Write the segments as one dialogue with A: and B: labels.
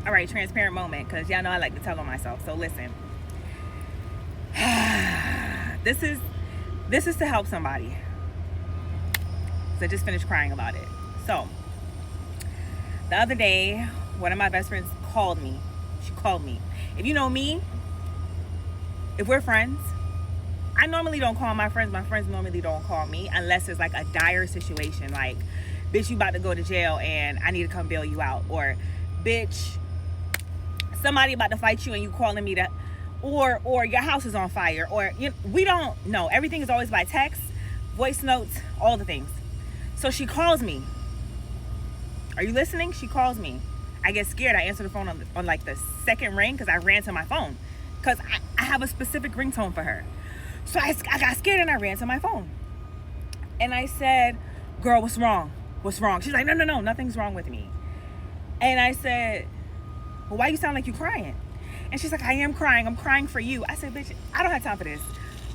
A: All right, transparent moment, because y'all know I like to tell on myself. So listen, this is to help somebody. So I just finished crying about it. So the other day, one of my best friends called me. She called me. If you know me, if we're friends, I normally don't call my friends. My friends normally don't call me unless it's like a dire situation, like, bitch, you about to go to jail and I need to come bail you out, or bitch, somebody about to fight you and you calling me to, or your house is on fire, or we don't know. Everything is always by text, voice notes, all the things. So she calls me. Are you listening? She calls me. I get scared. I answer the phone on like the second ring because I ran to my phone because I have a specific ringtone for her. So I got scared and I ran to my phone. And I said, girl, what's wrong? What's wrong? She's like, no, nothing's wrong with me. And I said, well, why you sound like you crying? And she's like, I am crying. I'm crying for you. I said, bitch, I don't have time for this.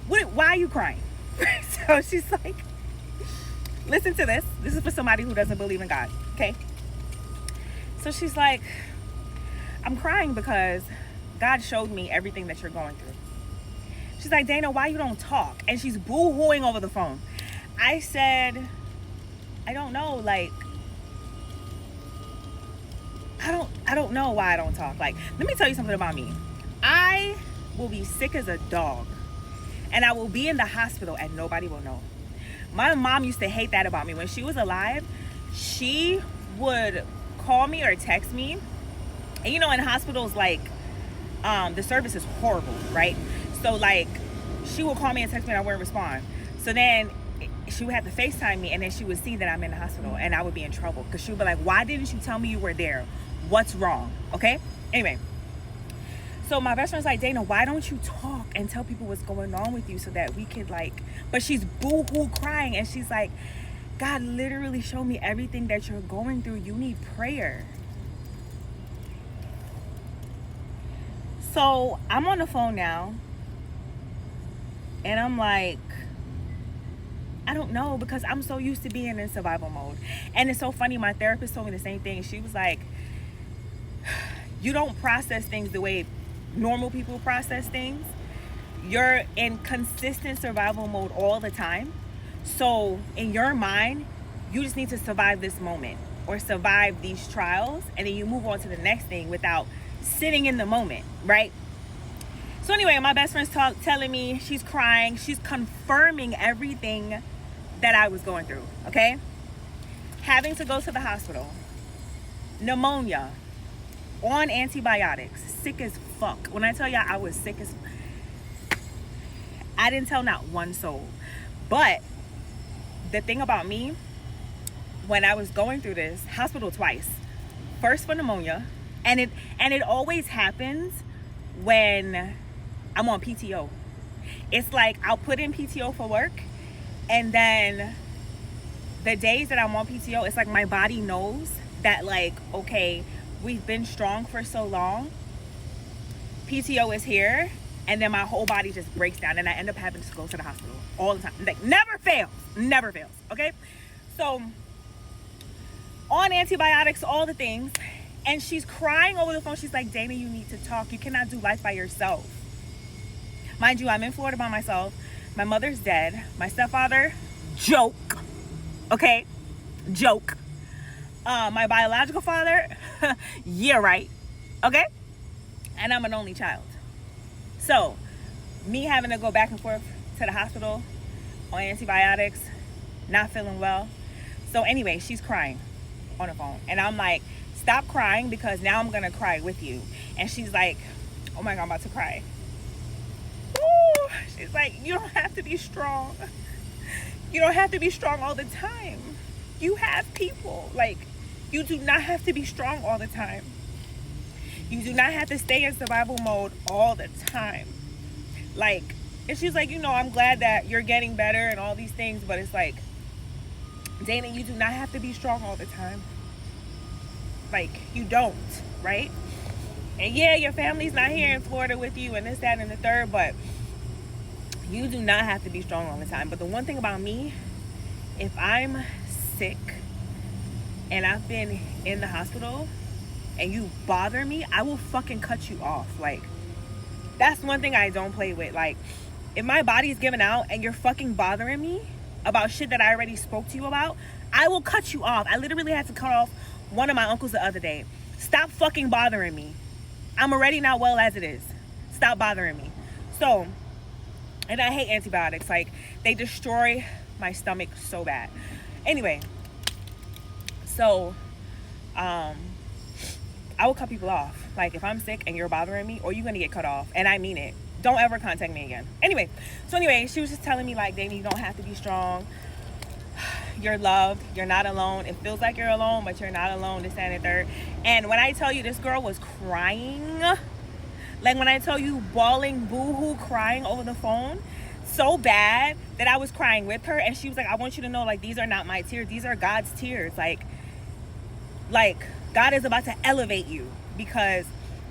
A: Why are you crying? So she's like, listen to this. This is for somebody who doesn't believe in God, okay? So she's like, I'm crying because God showed me everything that you're going through. She's like, Dana, why you don't talk? And she's boo-hooing over the phone. I said, I don't know, like, I don't know why I don't talk. Like, let me tell you something about me. I will be sick as a dog and I will be in the hospital and nobody will know. My mom used to hate that about me. When she was alive, she would call me or text me. And you know, in hospitals, like, the service is horrible, right? So like, she would call me and text me and I wouldn't respond. So then she would have to FaceTime me and then she would see that I'm in the hospital and I would be in trouble because she would be like, why didn't you tell me you were there? What's wrong? Okay? Anyway, so my best friend's like, Dana, why don't you talk and tell people what's going on with you so that we could, like, but she's boo-hoo crying and she's like, God literally showed me everything that you're going through. You need prayer. So I'm on the phone now and I'm like, I don't know, because I'm so used to being in survival mode. And it's so funny, my therapist told me the same thing. She was like, you don't process things the way normal people process things. You're in consistent survival mode all the time. So in your mind, you just need to survive this moment or survive these trials, and then you move on to the next thing without sitting in the moment, right? So anyway, my best friend's telling me, she's crying, she's confirming everything that I was going through, okay? Having to go to the hospital, pneumonia, on antibiotics, sick as fuck. When I tell y'all I was sick as, I didn't tell not one soul. But the thing about me, when I was going through this, hospital twice, first for pneumonia, and it always happens when I'm on PTO. It's like I'll put in PTO for work, and then the days that I'm on PTO, it's like my body knows that, like, okay, we've been strong for so long, PTO is here, and then my whole body just breaks down and I end up having to go to the hospital all the time. Like, never fails, okay? So on antibiotics, all the things, and she's crying over the phone. She's like, Dana, you need to talk. You cannot do life by yourself. Mind you, I'm in Florida by myself. My mother's dead. My stepfather, joke. Okay? Joke. My biological father, yeah, right. Okay? And I'm an only child. So, me having to go back and forth to the hospital on antibiotics, not feeling well. So anyway, she's crying on the phone. And I'm like, stop crying because now I'm going to cry with you. And she's like, oh my God, I'm about to cry. Woo! She's like, you don't have to be strong. You don't have to be strong all the time. You have people. Like, you do not have to be strong all the time. You do not have to stay in survival mode all the time. Like, and she's like, I'm glad that you're getting better and all these things, but it's like, Dana, you do not have to be strong all the time. Like, you don't, right? And yeah, your family's not here in Florida with you and this, that, and the third, but you do not have to be strong all the time. But the one thing about me, if I'm sick and I've been in the hospital, and you bother me, I will fucking cut you off. Like, that's one thing I don't play with. Like, if my body is giving out and you're fucking bothering me about shit that I already spoke to you about, I will cut you off. I literally had to cut off one of my uncles the other day. Stop fucking bothering me. I'm already not well as it is. Stop bothering me. So, and I hate antibiotics. Like, they destroy my stomach so bad. Anyway, so I will cut people off. Like, if I'm sick and you're bothering me, or you're gonna get cut off, and I mean it. Don't ever contact me again. Anyway, she was just telling me, like, Dani, you don't have to be strong. You're loved. You're not alone. It feels like you're alone, but you're not alone. This, that, and the third. And when I tell you, this girl was crying. Like, when I tell you, bawling, boo-hoo, crying over the phone, so bad that I was crying with her. And she was like, I want you to know, like, these are not my tears. These are God's tears. Like God is about to elevate you, because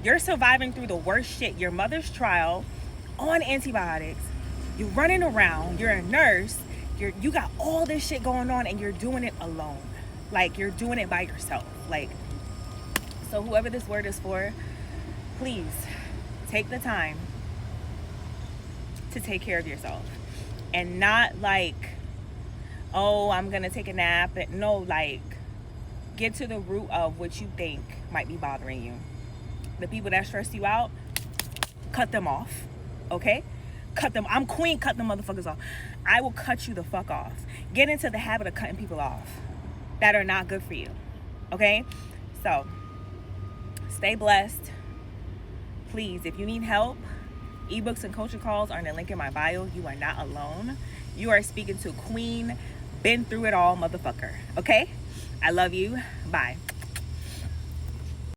A: you're surviving through the worst shit. Your mother's trial on antibiotics. You're running around. You're a nurse. You got all this shit going on, and you're doing it alone. Like, you're doing it by yourself. Like, so whoever this word is for, please take the time to take care of yourself, and not like, oh, I'm gonna take a nap. No, like, get to the root of what you think might be bothering you. The people that stress you out, cut them off. Okay? Cut them. I'm queen, cut them motherfuckers off. I will cut you the fuck off. Get into the habit of cutting people off that are not good for you. Okay? So, stay blessed. Please, if you need help, ebooks and coaching calls are in the link in my bio. You are not alone. You are speaking to a queen, been through it all motherfucker. Okay? I love you. Bye.